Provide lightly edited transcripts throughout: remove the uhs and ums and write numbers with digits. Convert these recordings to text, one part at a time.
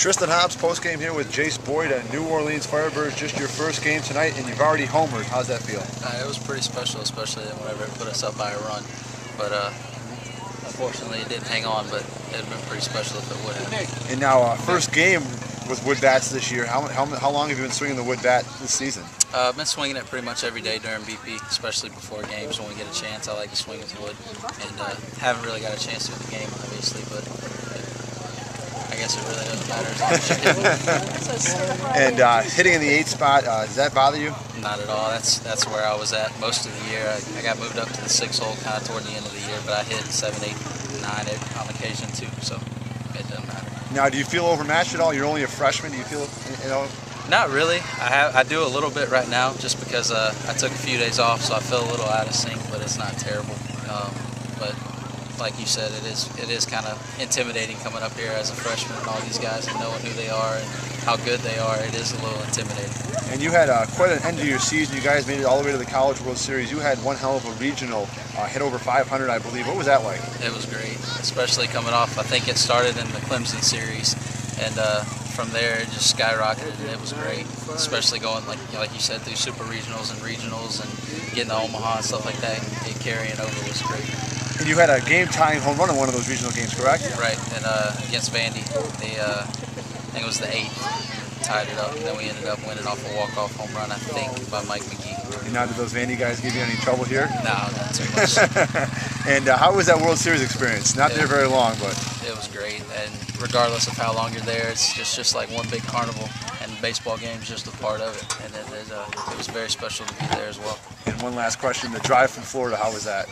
Tristan Hobbs, postgame here with Jayce Boyd and New Orleans Firebirds. Just your first game tonight, and you've already homered. How's that feel? It was pretty special, especially whenever it put us up by a run. But unfortunately, it didn't hang on. But it would have been pretty special if it would have. And now, first game with wood bats this year. How long have you been swinging the wood bat this season? I've been swinging it pretty much every day during BP, especially before games when we get a chance. I like to swing with wood, and haven't really got a chance to in the game, obviously, but I guess it really doesn't matter as long as you And hit. hitting in the 8 spot, does that bother you? Not at all. That's where I was at most of the year. I got moved up to the 6 hole kind of toward the end of the year, but I hit 7, 8, 9 on occasion too, so it doesn't matter. Now, do you feel overmatched at all? You're only a freshman. Do you feel, Not really. I do a little bit right now, just because I took a few days off, so I feel a little out of sync, but it's not terrible. But like you said, it is kind of intimidating coming up here as a freshman and all these guys and knowing who they are and how good they are. It is a little intimidating. And you had quite an end to your season. You guys made it all the way to the College World Series. You had one hell of a regional, hit over 500, I believe. What was that like? It was great, especially coming off. I think it started in the Clemson series, and from there it just skyrocketed, and it was great. Especially going like you said through super regionals and getting to Omaha and stuff like that, and carrying over was great. And you had a game-tying home run in one of those regional games, correct? Right, and against Vandy, I think it was the 8th. Tied it up, and then we ended up winning off a walk-off home run, I think, by Mike McGee. And now, did those Vandy guys give you any trouble here? No, not too much. And how was that World Series experience? Not there very long, but it was great. And regardless of how long you're there, it's just like one big carnival, and baseball game's just a part of it. And it was very special to be there as well. And one last question: the drive from Florida, how was that?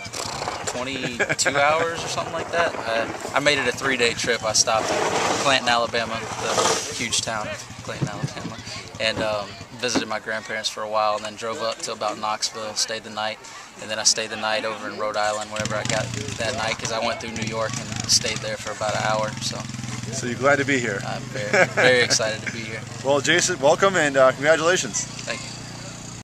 22 hours or something like that. I made it a 3-day trip. I stopped in Clanton, Alabama, the huge town of Clanton, Alabama, and visited my grandparents for a while, and then drove up to about Knoxville, stayed the night, and then I stayed the night over in Rhode Island, wherever I got that night, because I went through New York and stayed there for about an hour. So you're glad to be here? I'm very, very excited to be here. Well, Jason, welcome and congratulations. Thank you.